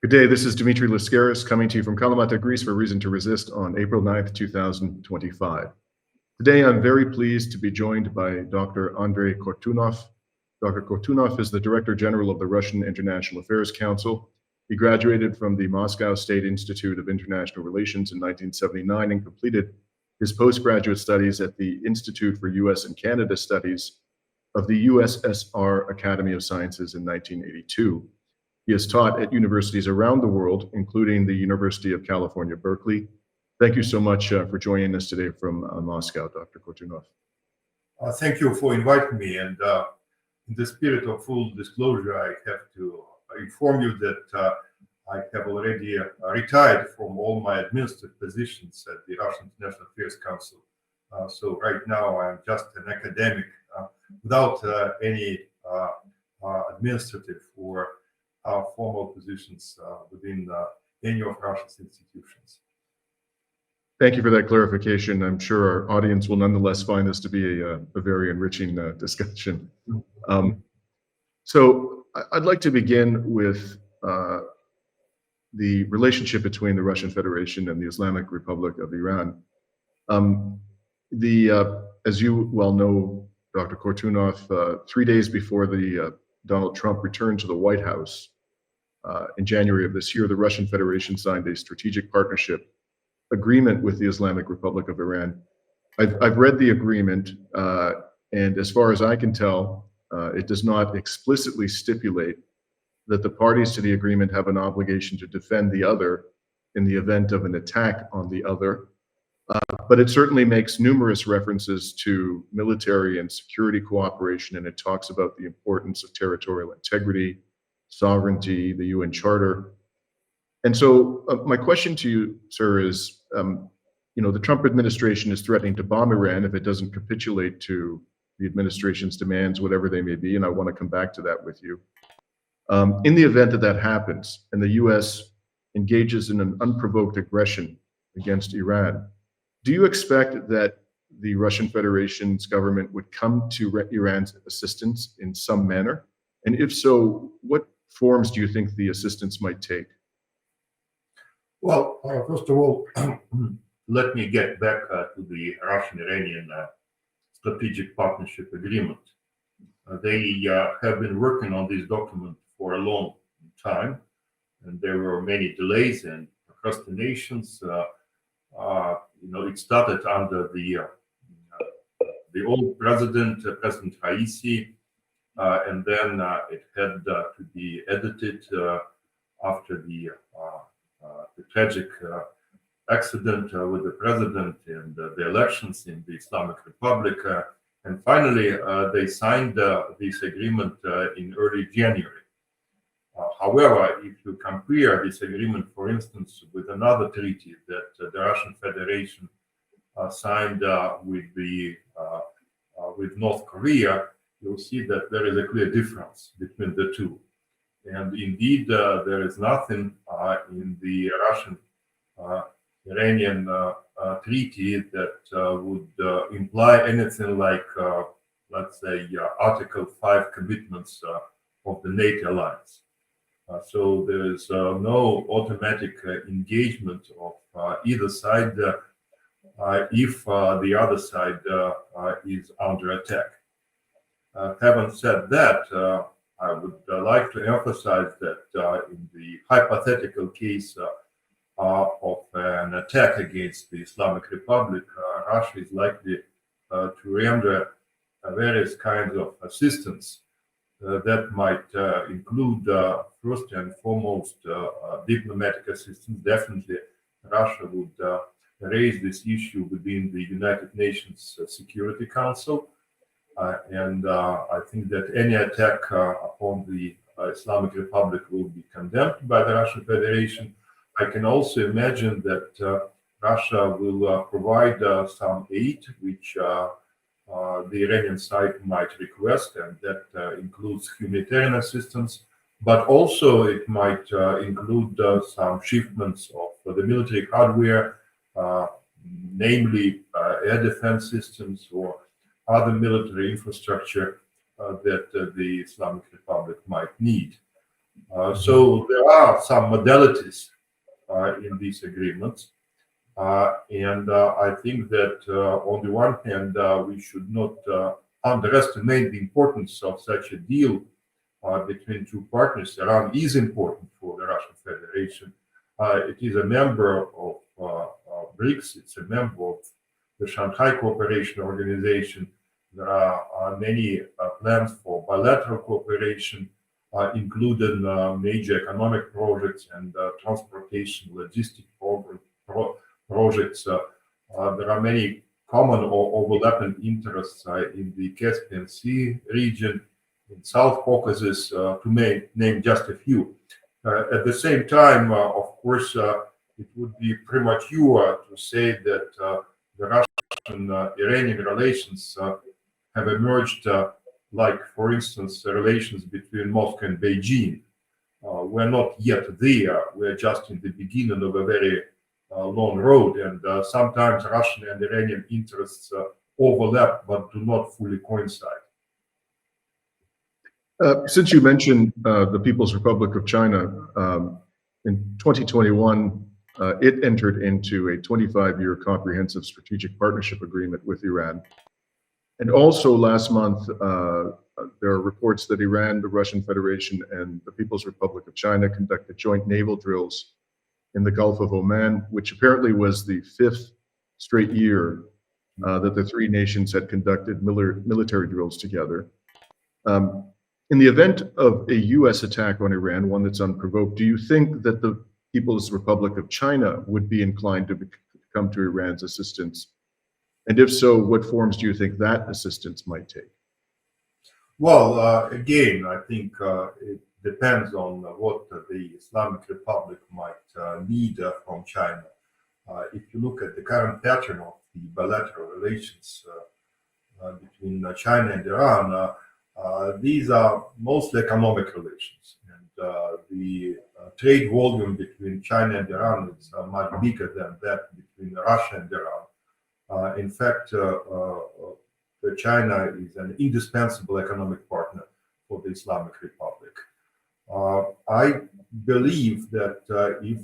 Good day, this is Dimitri Lascaris coming to you from Kalamata, Greece for Reason to Resist on April 9th, 2025. Today I'm very pleased to be joined by Dr. Andrey Kortunov. Dr. Kortunov is the Director General of the Russian International Affairs Council. He graduated from the Moscow State Institute of International Relations in 1979 and completed his postgraduate studies at the Institute for U.S. and Canada Studies of the USSR Academy of Sciences in 1982. He has taught at universities around the world, including the University of California, Berkeley. Thank you so much for joining us today from Moscow, Dr. Kortunov. Thank you for inviting me. And in the spirit of full disclosure, I have to inform you that I have already retired from all my administrative positions at the Russian International Affairs Council. So right now I'm just an academic without any administrative or formal positions within any of Russia's institutions. Thank you for that clarification. I'm sure our audience will nonetheless find this to be a very enriching discussion. So I'd like to begin with the relationship between the Russian Federation and the Islamic Republic of Iran. As you well know, Dr. Kortunov, 3 days before Donald Trump returned to the White House in January of this year, the Russian Federation signed a strategic partnership agreement with the Islamic Republic of Iran. I've read the agreement, and as far as I can tell, it does not explicitly stipulate that the parties to the agreement have an obligation to defend the other in the event of an attack on the other. But it certainly makes numerous references to military and security cooperation, and it talks about the importance of territorial integrity, sovereignty, the UN Charter. And so my question to you, sir, is, the Trump administration is threatening to bomb Iran if it doesn't capitulate to the administration's demands, whatever they may be, and I want to come back to that with you. In the event that that happens and the US engages in an unprovoked aggression against Iran, do you expect that the Russian Federation's government would come to Iran's assistance in some manner? And if so, what forms do you think the assistance might take? Well, first of all, let me get back to the Russian-Iranian Strategic Partnership Agreement. They have been working on this document for a long time, and there were many delays and procrastinations. It started under the old president, President Raisi, and then it had to be edited after the tragic accident with the president and the elections in the Islamic Republic. And finally, they signed this agreement in early January. However, if you compare this agreement, for instance, with another treaty that the Russian Federation signed with North Korea, you'll see that there is a clear difference between the two. And indeed, there is nothing in the Russian-Iranian treaty that would imply anything like, let's say, Article 5 commitments of the NATO alliance. So there is no automatic engagement of either side if the other side is under attack. Having said that, I would like to emphasize that in the hypothetical case of an attack against the Islamic Republic, Russia is likely to render various kinds of assistance that might include, first and foremost, diplomatic assistance. Definitely, Russia would raise this issue within the United Nations Security Council. And I think that any attack upon the Islamic Republic will be condemned by the Russian Federation. I can also imagine that Russia will provide some aid, which the Iranian side might request, and that includes humanitarian assistance, but also it might include some shipments of the military hardware, namely air defense systems or other military infrastructure that the Islamic Republic might need. So there are some modalities in these agreements. And I think that on the one hand, we should not underestimate the importance of such a deal between two partners. Iran is important for the Russian Federation. It is a member of BRICS. It's a member of the Shanghai Cooperation Organization. There are many plans for bilateral cooperation, including major economic projects and transportation, logistic projects. There are many common or overlapping interests in the Caspian Sea region, in South Caucasus, to name just a few. At the same time, of course, it would be premature to say that the Russian-Iranian relations have emerged like, for instance, the relations between Moscow and Beijing. We're not yet there. We're just in the beginning of a very long road, and sometimes Russian and Iranian interests overlap but do not fully coincide. Since you mentioned the People's Republic of China, in 2021, it entered into a 25-year comprehensive strategic partnership agreement with Iran. And also last month, there are reports that Iran, the Russian Federation, and the People's Republic of China conducted joint naval drills in the Gulf of Oman, which apparently was the 5th straight year that the three nations had conducted military drills together. In the event of a US attack on Iran, one that's unprovoked, do you think that the People's Republic of China would be inclined to come to Iran's assistance? And if so, what forms do you think that assistance might take? Well, again, I think it depends on what the Islamic Republic might need from China. If you look at the current pattern of the bilateral relations between China and Iran, these are mostly economic relations, and the trade volume between China and Iran is much bigger than that between Russia and Iran. In fact, China is an indispensable economic partner for the Islamic Republic. I believe that if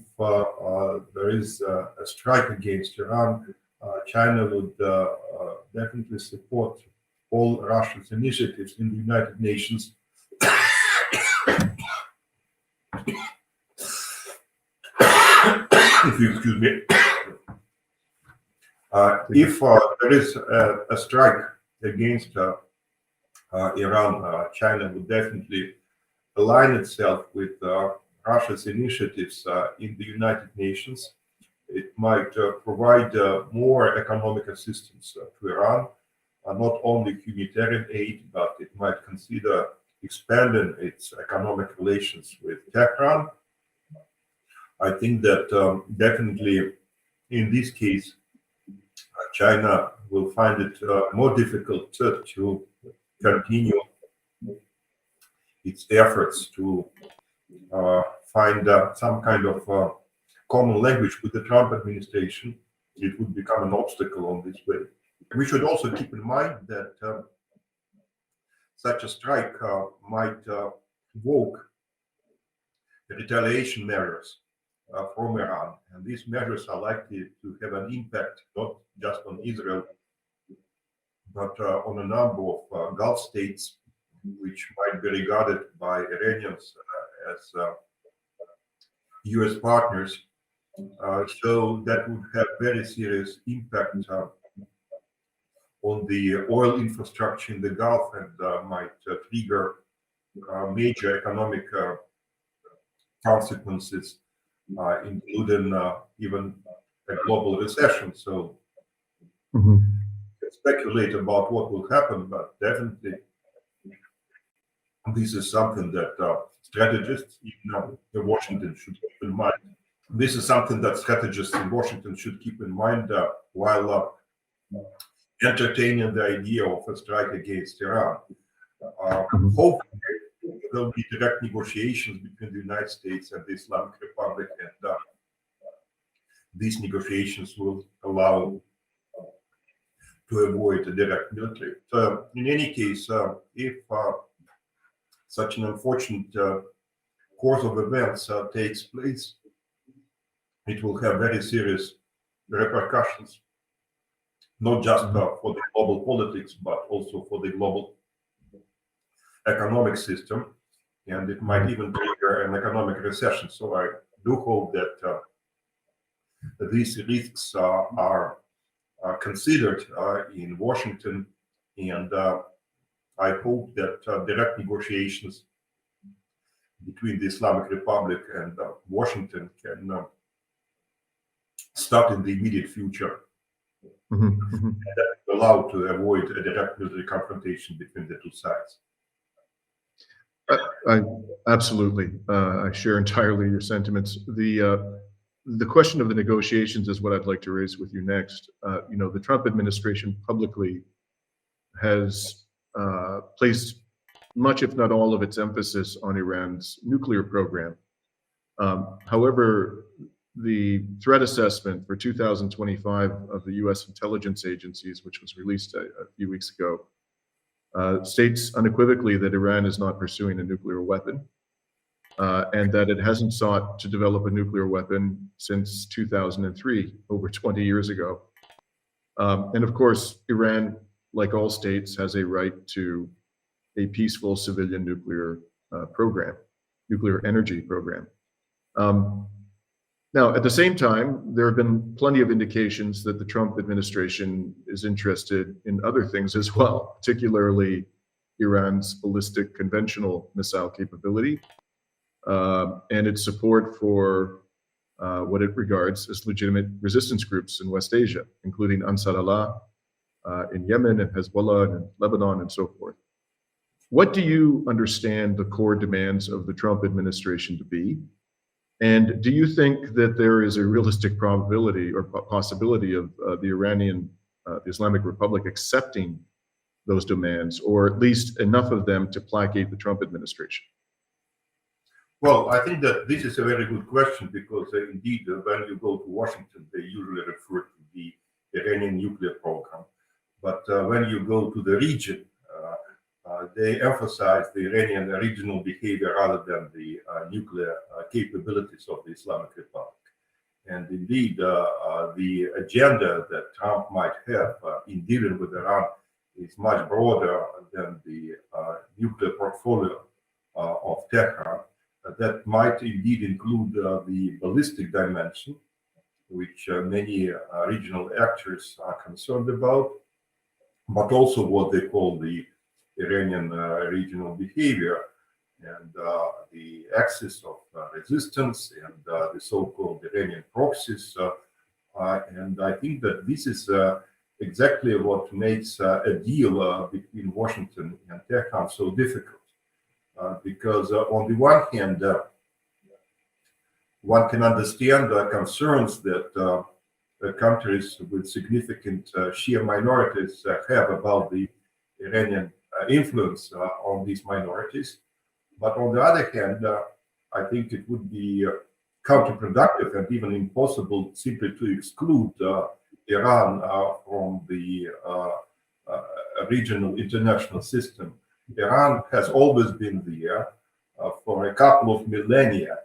there is a strike against Iran, China would definitely support all Russia's initiatives in the United Nations if you excuse me. If there is a strike against Iran, China would definitely align itself with Russia's initiatives in the United Nations. It might provide more economic assistance to Iran, not only humanitarian aid, but it might consider expanding its economic relations with Tehran. I think that definitely in this case, China will find it more difficult to continue its efforts to find some kind of common language with the Trump administration. It would become an obstacle on this way. We should also keep in mind that such a strike might evoke retaliation measures from Iran, and these measures are likely to have an impact not just on Israel, but on a number of Gulf states, which might be regarded by Iranians as US partners. So that would have very serious impact on the oil infrastructure in the Gulf and might trigger major economic consequences, including even a global recession. So speculate about what will happen, but definitely this is something that strategists in Washington should keep in mind. This is something that strategists in Washington should keep in mind while entertaining the idea of a strike against Iran. Hopefully, there will be direct negotiations between the United States and the Islamic Republic, and these negotiations will allow to avoid a direct military. In any case, if such an unfortunate course of events takes place, it will have very serious repercussions, not just for the global politics, but also for the global economic system, and it might even trigger an economic recession. So I do hope that these risks are considered in Washington, and I hope that direct negotiations between the Islamic Republic and Washington can start in the immediate future, and that will allow to avoid a direct military confrontation between the two sides. I absolutely, I share entirely your sentiments. The question of the negotiations is what I'd like to raise with you next. The Trump administration publicly has placed much, if not all, of its emphasis on Iran's nuclear program. However, the threat assessment for 2025 of the U.S. intelligence agencies, which was released a few weeks ago, states unequivocally that Iran is not pursuing a nuclear weapon, and that it hasn't sought to develop a nuclear weapon since 2003, over 20 years ago. And of course, Iran, like all states, has a right to a peaceful civilian nuclear program, nuclear energy program. Now, at the same time, there have been plenty of indications that the Trump administration is interested in other things as well, particularly Iran's ballistic conventional missile capability and its support for what it regards as legitimate resistance groups in West Asia, including Ansar Allah in Yemen and Hezbollah and Lebanon and so forth. What do you understand the core demands of the Trump administration to be? And do you think that there is a realistic probability or possibility of the Islamic Republic accepting those demands, or at least enough of them to placate the Trump administration? Well, I think that this is a very good question, because indeed, when you go to Washington, they usually refer to the Iranian nuclear program. But when you go to the region, they emphasize the Iranian regional behavior rather than the nuclear capabilities of the Islamic Republic. And indeed, the agenda that Trump might have in dealing with Iran is much broader than the nuclear portfolio of Tehran. That might indeed include the ballistic dimension, which many regional actors are concerned about, but also what they call the Iranian regional behavior and the axis of resistance and the so-called Iranian proxies. And I think that this is exactly what makes a deal between Washington and Tehran so difficult. Because on the one hand, one can understand concerns that countries with significant Shia minorities have about the Iranian influence on these minorities. But on the other hand, I think it would be counterproductive and even impossible simply to exclude Iran from the regional international system. Iran has always been there for a couple of millennia,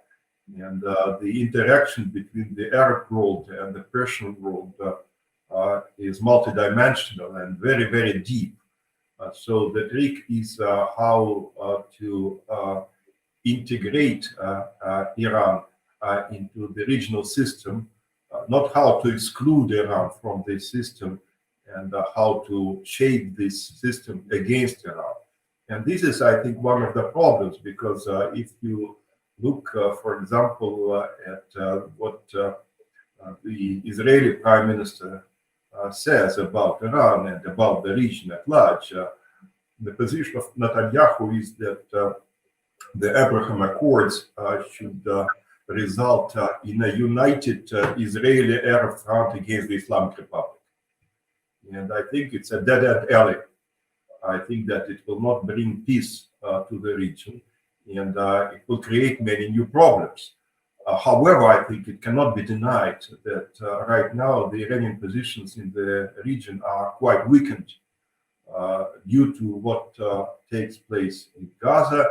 and the interaction between the Arab world and the Persian world is multidimensional and very, very deep. So the trick is how to integrate Iran into the regional system, not how to exclude Iran from this system, and how to shape this system against Iran. And this is, I think, one of the problems, because if you look, for example, at what the Israeli Prime Minister says about Iran and about the region at large, the position of Netanyahu is that the Abraham Accords should result in a united Israeli-Arab front against the Islamic Republic. And I think it's a dead-end alley. I think that it will not bring peace to the region, and it will create many new problems. However, I think it cannot be denied that right now the Iranian positions in the region are quite weakened due to what takes place in Gaza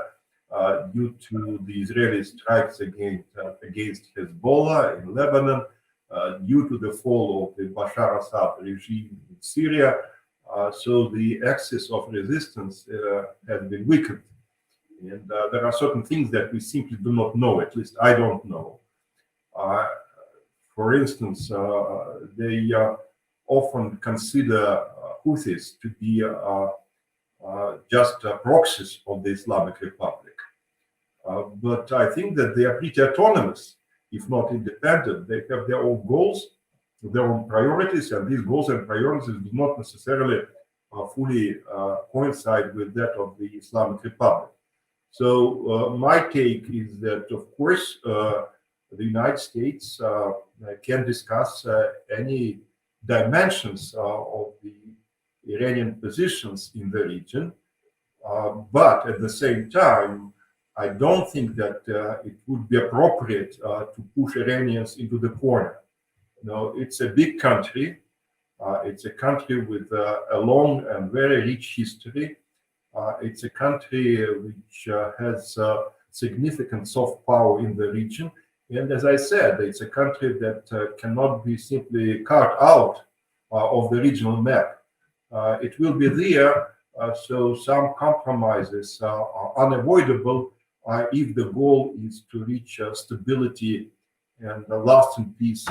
due to the Israeli strikes against Hezbollah in Lebanon, due to the fall of the Bashar Assad regime in Syria. So the axis of resistance has been weakened. And there are certain things that we simply do not know, at least I don't know. For instance, they often consider Houthis to be just proxies of the Islamic Republic. But I think that they are pretty autonomous, if not independent. They have their own goals, their own priorities, and these goals and priorities do not necessarily fully coincide with that of the Islamic Republic. So my take is that, of course, the United States can discuss any dimensions of the Iranian positions in the region, but at the same time, I don't think that it would be appropriate to push Iranians into the corner. You know, it's a big country. It's a country with a long and very rich history. It's a country which has significant soft power in the region. And as I said, it's a country that cannot be simply carved out of the regional map. It will be there, so some compromises are unavoidable if the goal is to reach stability and lasting peace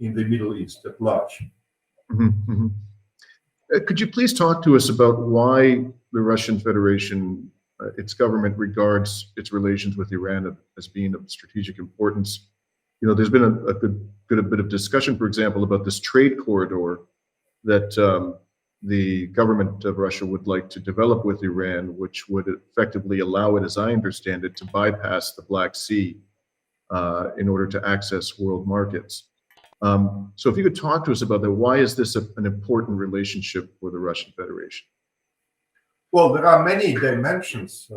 in the Middle East at large. Mm-hmm, mm-hmm. Could you please talk to us about why the Russian Federation, its government, regards its relations with Iran as being of strategic importance? You know, there's been a good bit of discussion, for example, about this trade corridor that the government of Russia would like to develop with Iran, which would effectively allow it, as I understand it, to bypass the Black Sea in order to access world markets. So if you could talk to us about that, why is this an important relationship for the Russian Federation? Well, there are many dimensions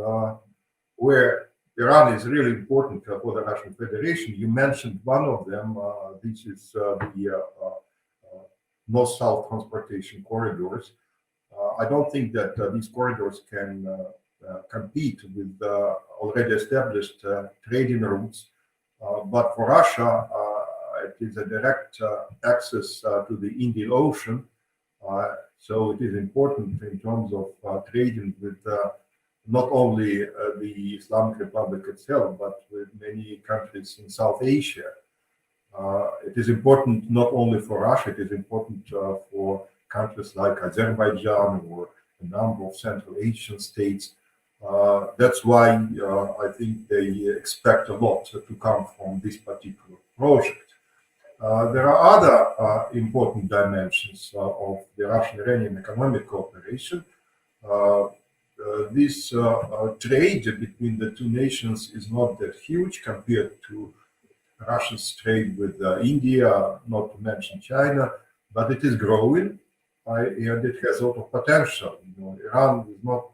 where Iran is really important for the Russian Federation. You mentioned one of them. This is the north-south transportation corridors. I don't think that these corridors can compete with already established trading routes. But for Russia, it is a direct access to the Indian Ocean. So it is important in terms of trading with not only the Islamic Republic itself, but with many countries in South Asia. It is important not only for Russia, it is important for countries like Azerbaijan or a number of Central Asian states. That's why I think they expect a lot to come from this particular project. There are other important dimensions of the Russian-Iranian economic cooperation. This trade between the two nations is not that huge compared to Russia's trade with India, not to mention China, but it is growing and it has a lot of potential. You know, Iran is not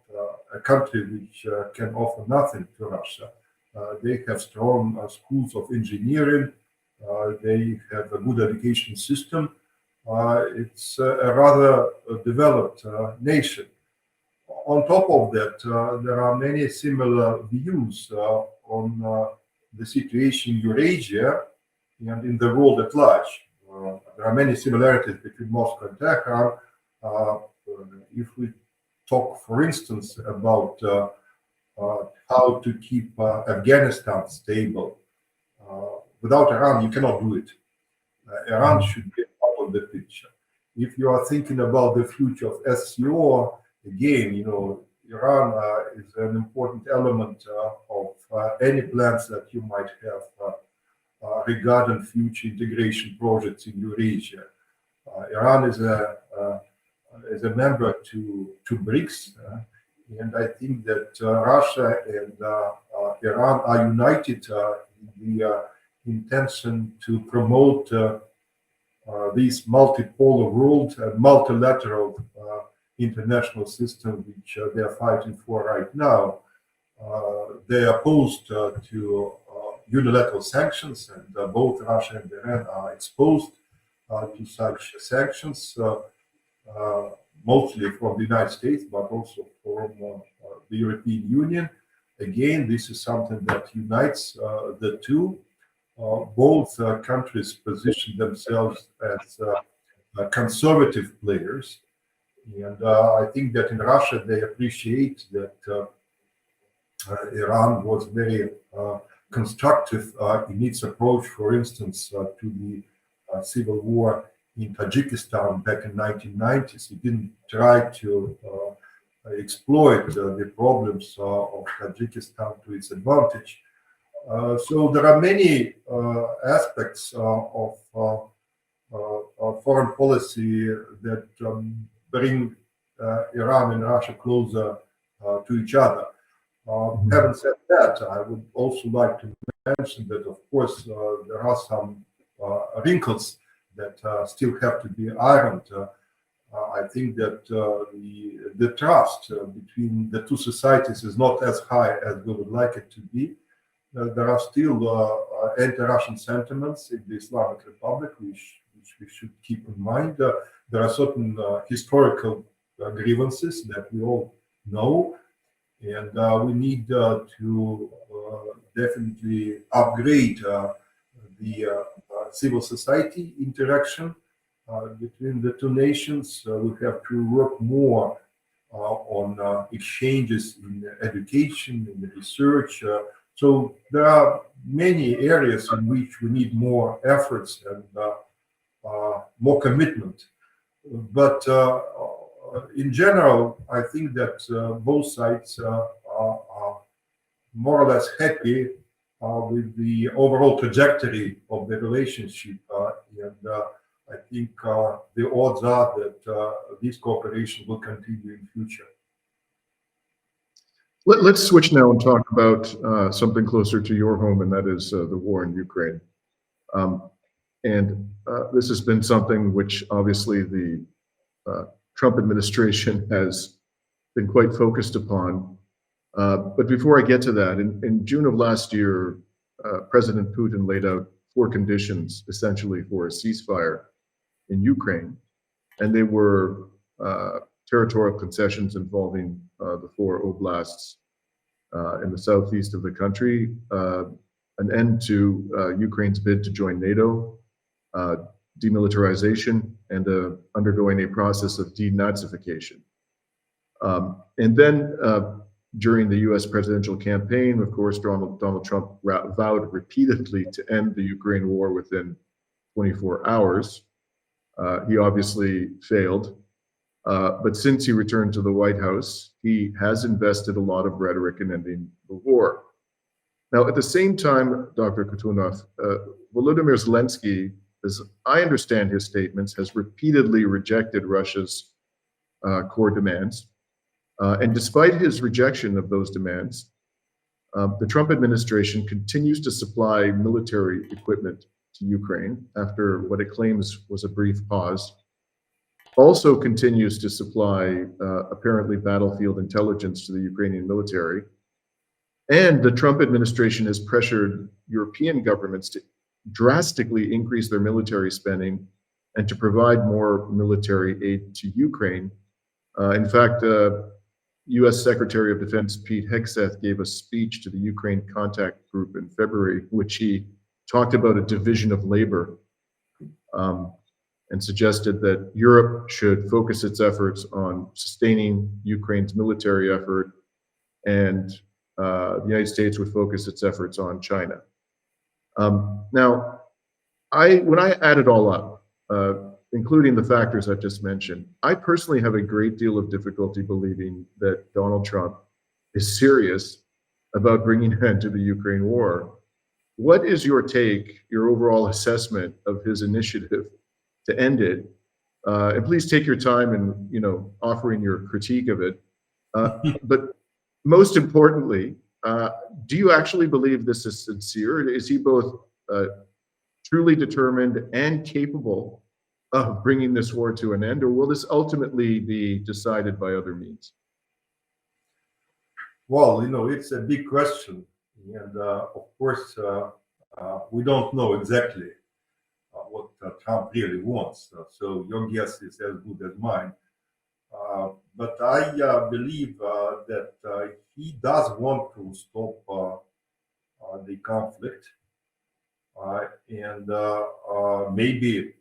a country which can offer nothing to Russia. They have strong schools of engineering. They have a good education system. It's a rather developed nation. On top of that, there are many similar views on the situation in Eurasia and in the world at large. There are many similarities between Moscow and Tehran. If we talk, for instance, about how to keep Afghanistan stable, without Iran, you cannot do it. Iran should be part of the picture. If you are thinking about the future of SCO, again, you know, Iran is an important element of any plans that you might have regarding future integration projects in Eurasia. Iran is a member to BRICS, and I think that Russia and Iran are united in the intention to promote this multipolar world and multilateral international system which they are fighting for right now. They are opposed to unilateral sanctions, and both Russia and Iran are exposed to such sanctions, mostly from the United States, but also from the European Union. again, this is something that unites the two. Both countries position themselves as conservative players, and I think that in Russia they appreciate that Iran was very constructive in its approach, for instance, to the civil war in Tajikistan back in 1990s. It didn't try to exploit the problems of Tajikistan to its advantage. So there are many aspects of foreign policy that bring Iran and Russia closer to each other. Having said that, I would also like to mention that, of course, there are some wrinkles that still have to be ironed. I think that the trust between the two societies is not as high as we would like it to be. There are still anti-Russian sentiments in the Islamic Republic, which we should keep in mind. There are certain historical grievances that we all know, and we need to definitely upgrade the civil society interaction between the two nations. We have to work more on exchanges in education, in research. So there are many areas in which we need more efforts and more commitment. But in general, I think that both sides are more or less happy with the overall trajectory of the relationship. And I think the odds are that this cooperation will continue in future. Let's switch now and talk about something closer to your home, and that is the war in Ukraine. And this has been something which obviously the Trump administration has been quite focused upon. But before I get to that, in June of last year, President Putin laid out 4 conditions essentially for a ceasefire in Ukraine, and they were territorial concessions involving the 4 oblasts in the southeast of the country, an end to Ukraine's bid to join NATO, demilitarization, and undergoing a process of denazification. And then during the US presidential campaign, of course, Donald Trump vowed repeatedly to end the Ukraine war within 24 hours. He obviously failed. But since he returned to the White House, he has invested a lot of rhetoric in ending the war. Now, at the same time, Dr. Kortunov, Volodymyr Zelensky, as I understand his statements, has repeatedly rejected Russia's core demands. And despite his rejection of those demands, the Trump administration continues to supply military equipment to Ukraine after what it claims was a brief pause. Also continues to supply apparently battlefield intelligence to the Ukrainian military. And the Trump administration has pressured European governments to drastically increase their military spending and to provide more military aid to Ukraine. In fact, US Secretary of Defense Pete Hegseth gave a speech to the Ukraine Contact Group in February, which he talked about a division of labor and suggested that Europe should focus its efforts on sustaining Ukraine's military effort, and the United States would focus its efforts on China. Now, when I add it all up, including the factors I've just mentioned, I personally have a great deal of difficulty believing that Donald Trump is serious about bringing an end to the Ukraine war. What is your take, your overall assessment of his initiative to end it? And please take your time in, offering your critique of it. But most importantly, do you actually believe this is sincere? Is he both truly determined and capable of bringing this war to an end, or will this ultimately be decided by other means? Well, it's a big question, and of course, we don't know exactly what Trump really wants. So your guess is as good as mine. But I believe that he does want to stop the conflict, and maybe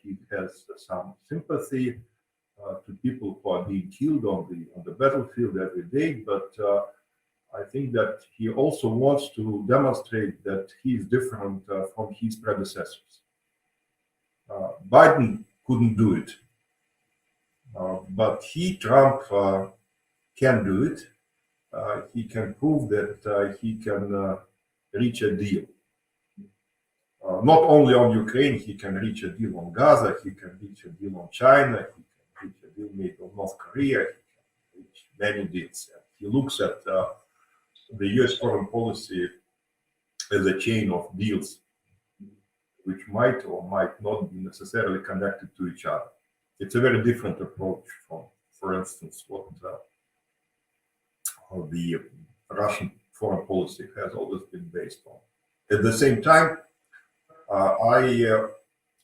he has some sympathy to people who are being killed on the battlefield every day. But I think that he also wants to demonstrate that he is different from his predecessors. Biden couldn't do it, but Trump, can do it. He can prove that he can reach a deal. Not only on Ukraine, he can reach a deal on Gaza, he can reach a deal on China, he can reach a deal maybe on North Korea, he can reach many deals. He looks at the US foreign policy as a chain of deals, which might or might not be necessarily connected to each other. It's a very different approach from, for instance, what the Russian foreign policy has always been based on. At the same time, I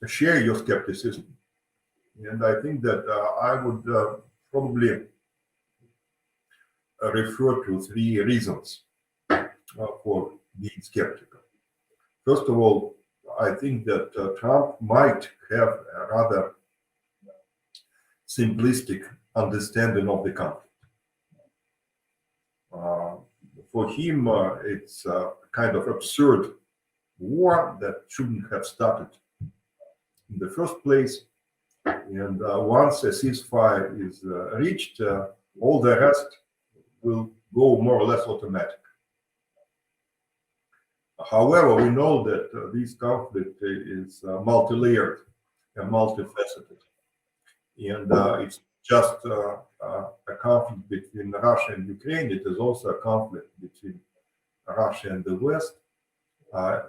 share your skepticism, and I think that I would probably refer to three reasons for being skeptical. First of all, I think that Trump might have a rather simplistic understanding of the conflict. For him, it's a kind of absurd war that shouldn't have started in the first place. And once a ceasefire is reached, all the rest will go more or less automatic. However, we know that this conflict is multi-layered and multifaceted. And it's just a conflict between Russia and Ukraine. It is also a conflict between Russia and the West.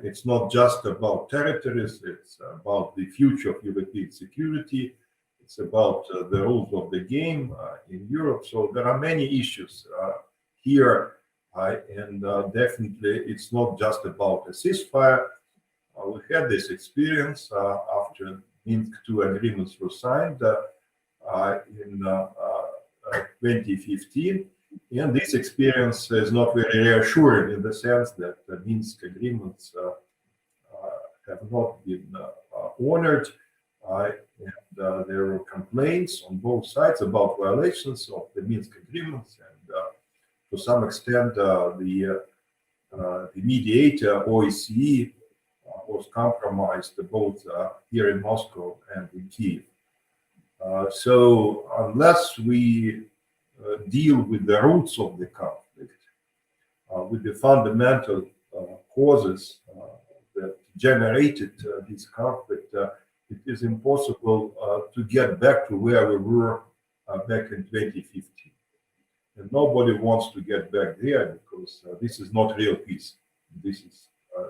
It's not just about territories, it's about the future of European security. It's about the rules of the game in Europe. So there are many issues here. And definitely it's not just about a ceasefire. We had this experience after Minsk II agreements were signed in 2015. And this experience is not very reassuring in the sense that the Minsk agreements have not been honored. And there were complaints on both sides about violations of the Minsk agreements. And to some extent, the mediator, OSCE, was compromised both here in Moscow and in Kyiv. So unless we deal with the roots of the conflict, with the fundamental causes that generated this conflict, it is impossible to get back to where we were back in 2015. And nobody wants to get back there because this is not real peace. This is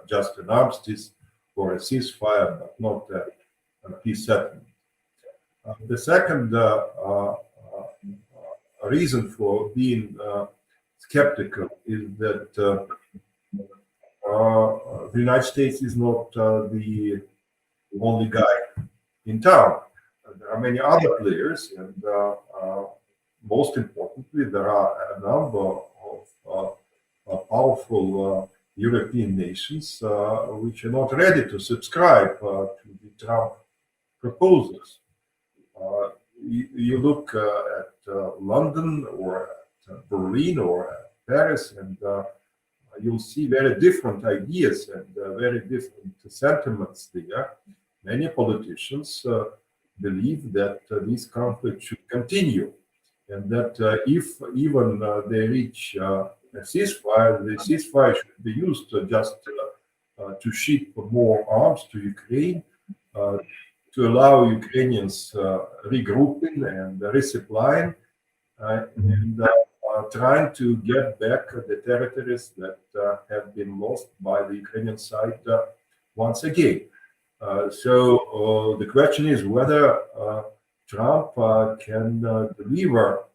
just an armistice or a ceasefire, but not a peace settlement. The second reason for being skeptical is that the United States is not the only guy in town. There are many other players, and most importantly, there are a number of powerful European nations which are not ready to subscribe to the Trump proposals. You look at London or at Berlin or at Paris, and you'll see very different ideas and very different sentiments there. Many politicians believe that this conflict should continue, and that if even they reach a ceasefire, the ceasefire should be used just to ship more arms to Ukraine, to allow Ukrainians regrouping and resupplying, and trying to get back the territories that have been lost by the Ukrainian side once again. So the question is whether Trump can deliver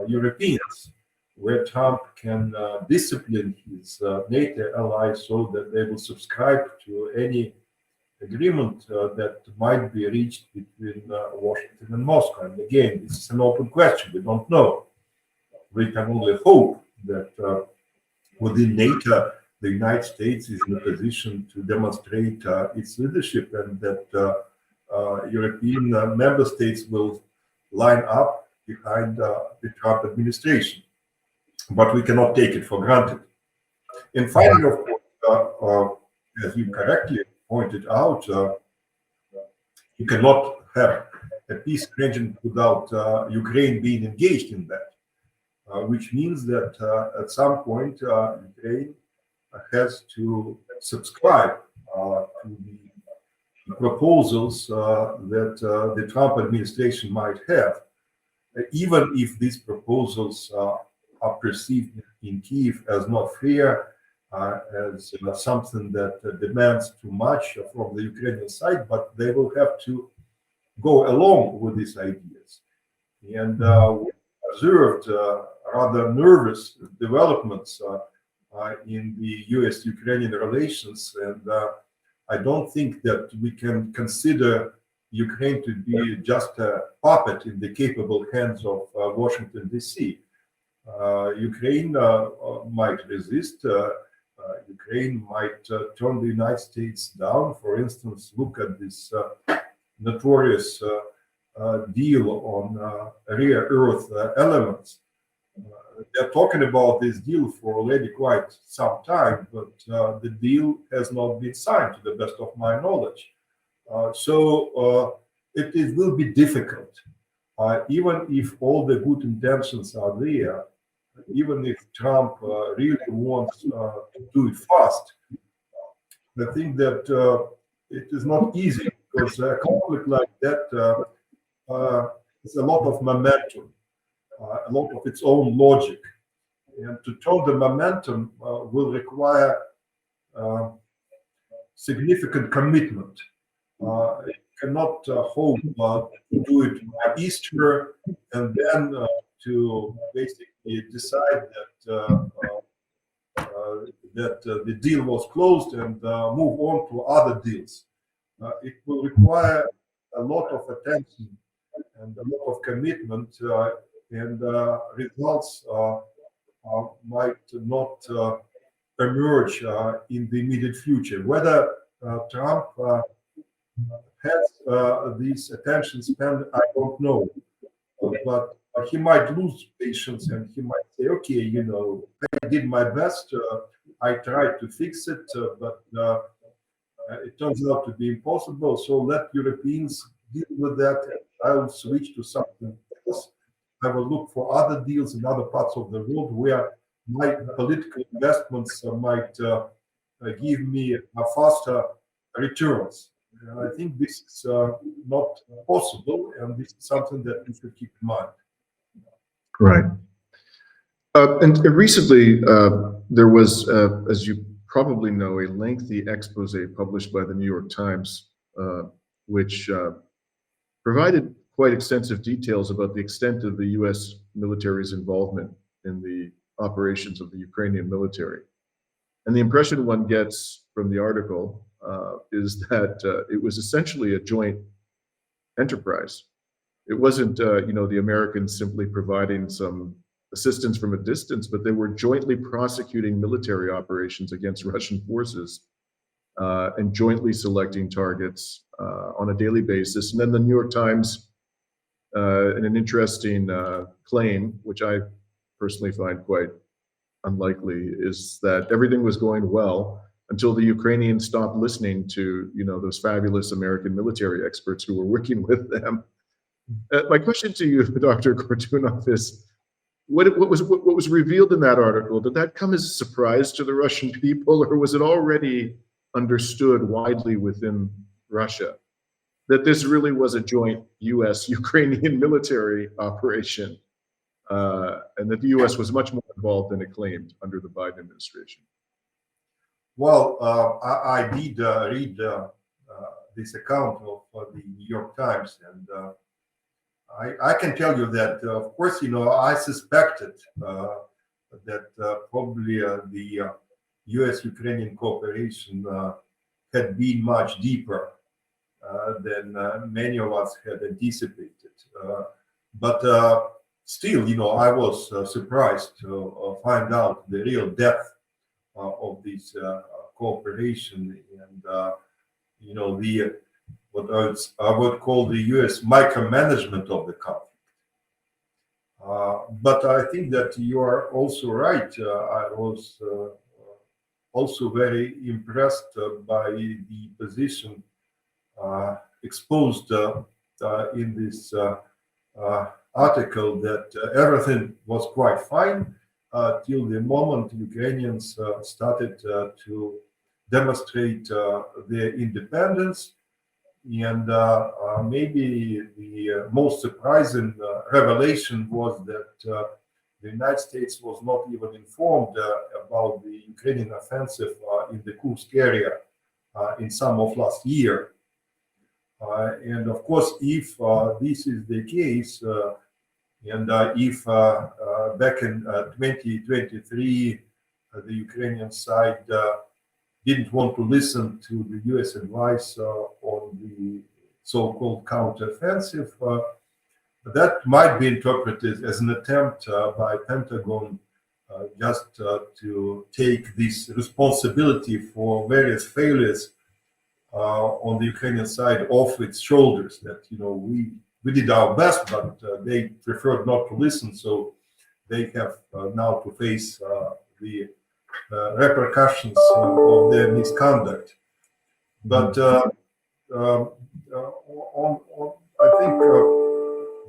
Europeans, where Trump can discipline his NATO allies so that they will subscribe to any agreement that might be reached between Washington and Moscow. And again, this is an open question. We don't know. We can only hope that within NATO, the United States is in a position to demonstrate its leadership, and that European member states will line up behind the Trump administration. But we cannot take it for granted. And finally, of course, as you correctly pointed out, you cannot have a peace arrangement without Ukraine being engaged in that, which means that at some point Ukraine has to subscribe to the proposals that the Trump administration might have, even if these proposals are perceived in Kiev as not fair, as something that demands too much from the Ukrainian side, but they will have to go along with these ideas. And we observed rather nervous developments in the US-Ukrainian relations, and I don't think that we can consider Ukraine to be just a puppet in the capable hands of Washington, D.C. Ukraine might resist. Ukraine might turn the United States down. For instance, look at this notorious deal on rare earth elements. They're talking about this deal for already quite some time, but the deal has not been signed, to the best of my knowledge. So it will be difficult, even if all the good intentions are there, even if Trump really wants to do it fast. I think that it is not easy, because a conflict like that is a lot of momentum, a lot of its own logic. And to turn the momentum will require significant commitment. You cannot hope to do it by Easter and then to basically decide that the deal was closed and move on to other deals. It will require a lot of attention and a lot of commitment, and results might not emerge in the immediate future. Whether Trump has these attention span, I don't know, but he might lose patience and he might say, okay, you know, I did my best, I tried to fix it, but it turns out to be impossible, so let Europeans deal with that. I will switch to something else. I will look for other deals in other parts of the world where my political investments might give me a faster returns. I think this is not possible, and this is something that we should keep in mind. Right. And recently, there was, as you probably know, a lengthy expose published by the New York Times, which provided quite extensive details about the extent of the U.S. military's involvement in the operations of the Ukrainian military. And the impression one gets from the article is that it was essentially a joint enterprise. It wasn't, you know, the Americans simply providing some assistance from a distance, but they were jointly prosecuting military operations against Russian forces and jointly selecting targets on a daily basis. And then the New York Times, in an interesting claim, which I personally find quite unlikely, is that everything was going well until the Ukrainians stopped listening to, you know, those fabulous American military experts who were working with them. My question to you, Dr. Kortunov, is what was revealed in that article? Did that come as a surprise to the Russian people, or was it already understood widely within Russia that this really was a joint U.S.-Ukrainian military operation, and that the U.S. was much more involved than it claimed under the Biden administration? Well, I did read this account of the New York Times, and I can tell you that, of course, you know, I suspected that probably the U.S.-Ukrainian cooperation had been much deeper than many of us had anticipated. But still, I was surprised to find out the real depth of this cooperation and the I would call the U.S. micromanagement of the conflict. But I think that you are also right. I was also very impressed by the position exposed in this article that everything was quite fine till the moment Ukrainians started to demonstrate their independence. And maybe the most surprising revelation was that the United States was not even informed about the Ukrainian offensive in the Kursk area in summer of last year. And of course, if this is the case, and if back in 2023, the Ukrainian side didn't want to listen to the U.S. advice on the so-called counteroffensive, that might be interpreted as an attempt by Pentagon just to take this responsibility for various failures on the Ukrainian side off its shoulders. That we did our best, but they preferred not to listen, so they have now to face the repercussions of their misconduct. But I think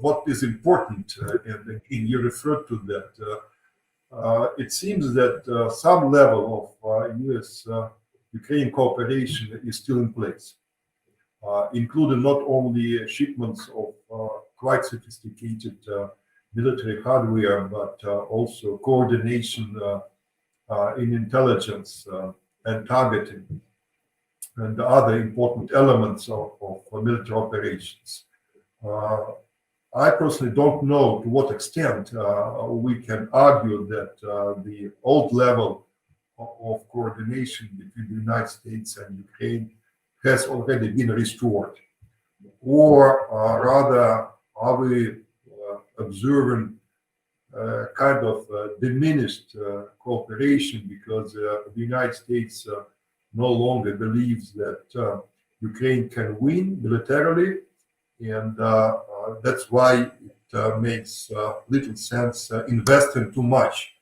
what is important, and again, you referred to that, it seems that some level of U.S.-Ukraine cooperation is still in place, including not only shipments of quite sophisticated military hardware, but also coordination in intelligence and targeting and other important elements of military operations. I personally don't know to what extent we can argue that the old level of coordination between the United States and Ukraine has already been restored, or rather are we observing kind of diminished cooperation because the United States no longer believes that Ukraine can win militarily, and that's why it makes little sense investing too much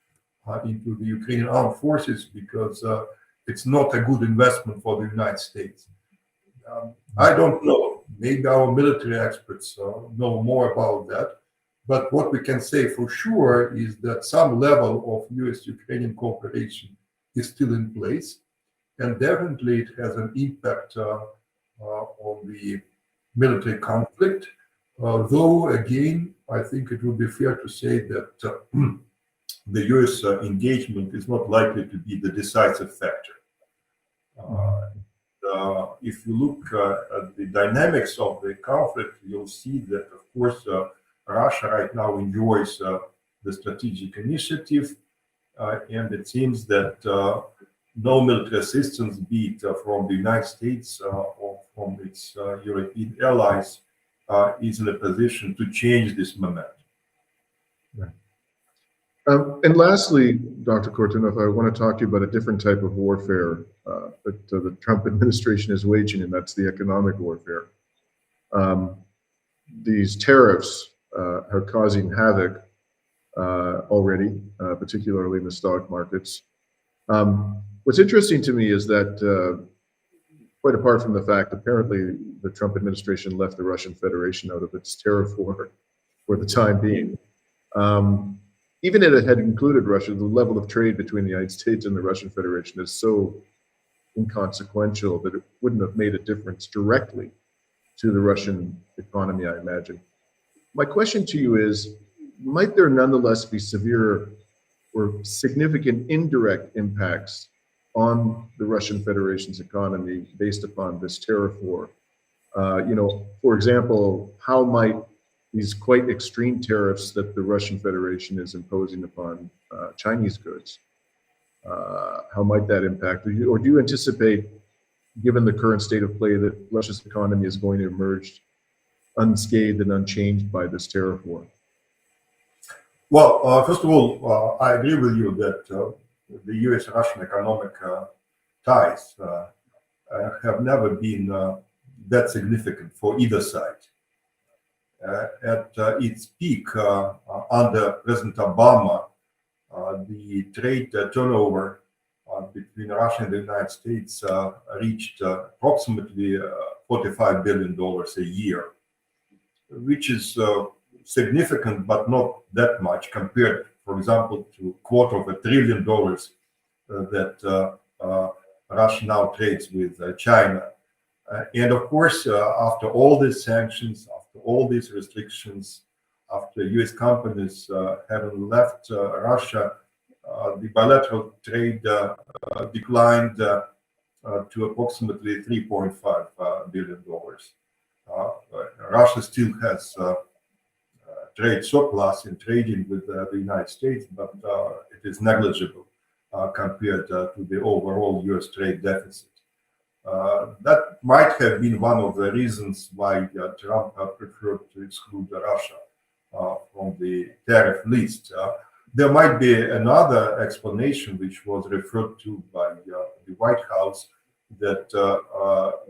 into the Ukrainian armed forces, because it's not a good investment for the United States. I don't know. Maybe our military experts know more about that. But what we can say for sure is that some level of U.S.-Ukrainian cooperation is still in place, and definitely it has an impact on the military conflict. Though, again, I think it would be fair to say that the U.S. engagement is not likely to be the decisive factor. If you look at the dynamics of the conflict, you'll see that, of course, Russia right now enjoys the strategic initiative, and it seems that no military assistance, be it from the United States or from its European allies, is in a position to change this momentum. Right. And lastly, Dr. Kortunov, I want to talk to you about a different type of warfare that the Trump administration is waging, and that's the economic warfare. These tariffs are causing havoc already, particularly in the stock markets. What's interesting to me is that, quite apart from the fact apparently the Trump administration left the Russian Federation out of its tariff war for the time being, even if it had included Russia, the level of trade between the United States and the Russian Federation is so inconsequential that it wouldn't have made a difference directly to the Russian economy, I imagine. My question to you is, might there nonetheless be severe or significant indirect impacts on the Russian Federation's economy based upon this tariff war? For example, how might these quite extreme tariffs that the Russian Federation is imposing upon Chinese goods, how might that impact? Or do you anticipate given the current state of play, that Russia's economy is going to emerge unscathed and unchanged by this tariff war? Well, first of all, I agree with you that the U.S.-Russian economic ties have never been that significant for either side. At its peak, under President Obama, the trade turnover between Russia and the United States reached approximately $45 billion a year, which is significant, but not that much compared, for example, to $250 billion that Russia now trades with China. And of course, after all these sanctions, after all these restrictions, after U.S. companies having left Russia, the bilateral trade declined to approximately $3.5 billion. Russia still has trade surplus in trading with the United States, but it is negligible compared to the overall U.S. trade deficit. That might have been one of the reasons why Trump preferred to exclude Russia from the tariff list. There might be another explanation, which was referred to by the White House, that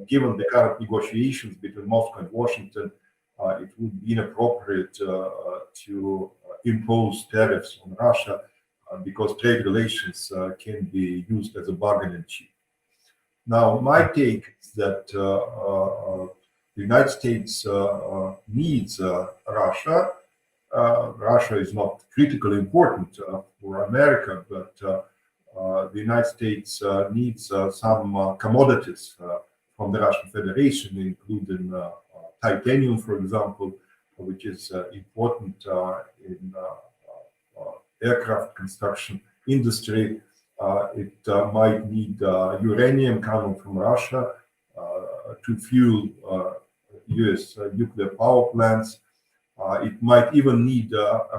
given the current negotiations between Moscow and Washington, it would be inappropriate to impose tariffs on Russia because trade relations can be used as a bargaining chip. Now, my take is that the United States needs Russia. Russia is not critically important for America, but the United States needs some commodities from the Russian Federation, including titanium, for example, which is important in aircraft construction industry. It might need uranium coming from Russia to fuel U.S. nuclear power plants. It might even need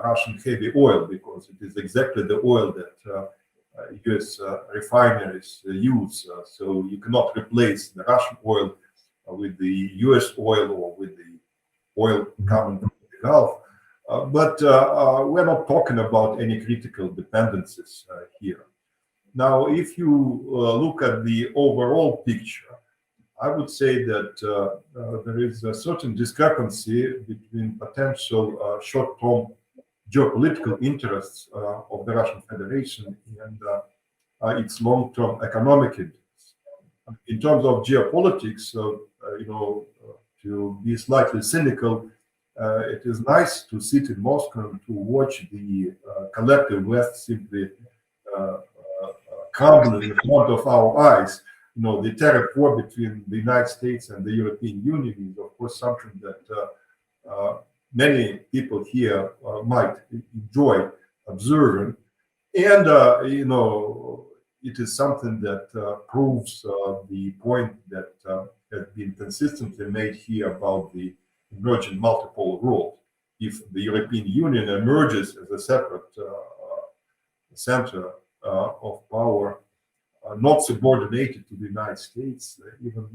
Russian heavy oil because it is exactly the oil that U.S. refineries use. So you cannot replace the Russian oil with the U.S. oil or with the oil coming from the Gulf. But we're not talking about any critical dependencies here. Now, if you look at the overall picture, I would say that there is a certain discrepancy between potential short-term geopolitical interests of the Russian Federation and its long-term economic interests. In terms of geopolitics, to be slightly cynical, it is nice to sit in Moscow and to watch the collective West simply crumble in front of our eyes. The tariff war between the United States and the European Union is, of course, something that many people here might enjoy observing. And, it is something that proves the point that has been consistently made here about the emerging multipolar world. If the European Union emerges as a separate center of power, not subordinated to the United States, even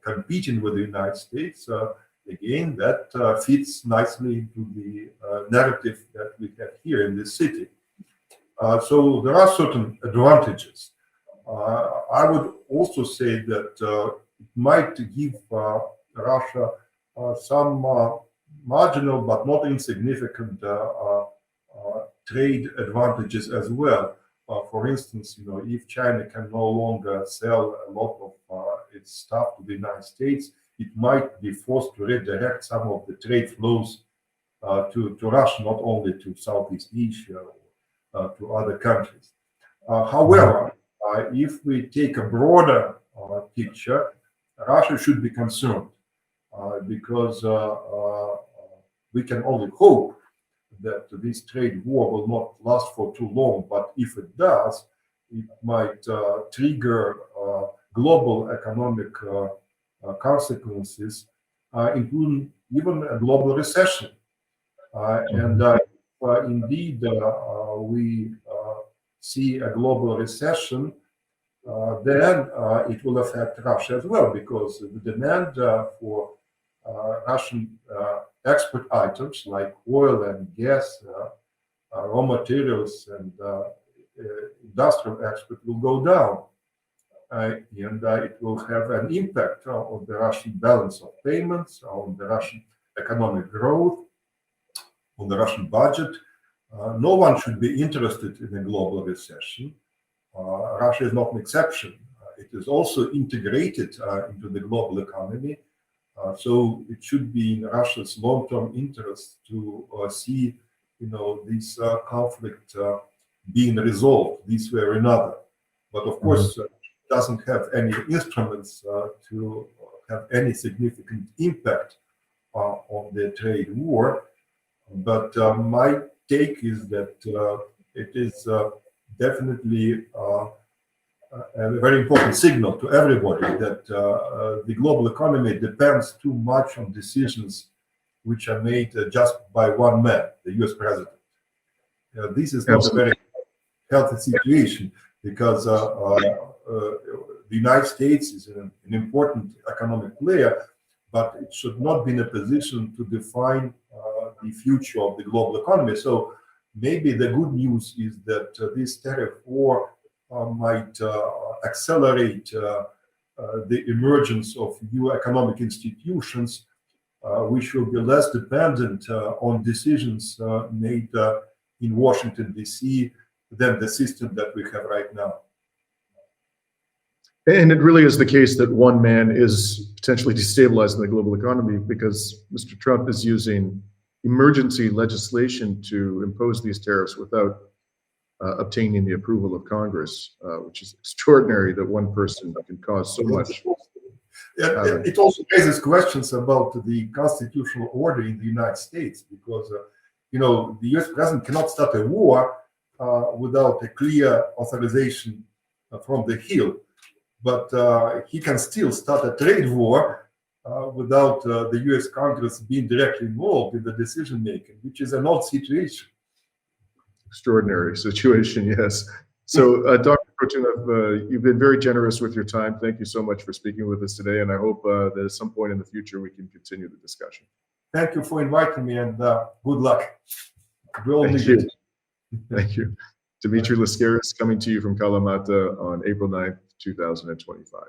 competing with the United States, again, that fits nicely into the narrative that we have here in this city. So there are certain advantages. I would also say that it might give Russia some marginal but not insignificant trade advantages as well. For instance, if China can no longer sell a lot of its stuff to the United States, it might be forced to redirect some of the trade flows to Russia, not only to Southeast Asia or to other countries. However, if we take a broader picture, Russia should be concerned because we can only hope that this trade war will not last for too long, but if it does, it might trigger global economic consequences, including even a global recession. And indeed, we see a global recession, then it will affect Russia as well, because the demand for Russian export items like oil and gas, raw materials, and industrial export will go down. And it will have an impact on the Russian balance of payments, on the Russian economic growth, on the Russian budget. No one should be interested in a global recession. Russia is not an exception. It is also integrated into the global economy. So it should be in Russia's long-term interest to see, this conflict being resolved this way or another. But of course, it doesn't have any instruments to have any significant impact on the trade war. But my take is that it is definitely a very important signal to everybody that the global economy depends too much on decisions which are made just by one man, the US president. This is not a very healthy situation, because the United States is an important economic player, but it should not be in a position to define the future of the global economy. So maybe the good news is that this tariff war might accelerate the emergence of new economic institutions, which will be less dependent on decisions made in Washington, D.C. than the system that we have right now. And it really is the case that one man is potentially destabilizing the global economy, because Mr. Trump is using emergency legislation to impose these tariffs without obtaining the approval of Congress, which is extraordinary that one person can cause so much. It also raises questions about the constitutional order in the United States, because the U.S. president cannot start a war without a clear authorization from the Hill, but he can still start a trade war without the U.S. Congress being directly involved in the decision making, which is an odd situation. Extraordinary situation, yes. So, Dr. Kortunov, you've been very generous with your time. Thank you so much for speaking with us today, and I hope that at some point in the future we can continue the discussion. Thank you for inviting me, and good luck. We all Thank need you. it. Thank you. Dimitri Lascaris coming to you from Kalamata on April 9th, 2025.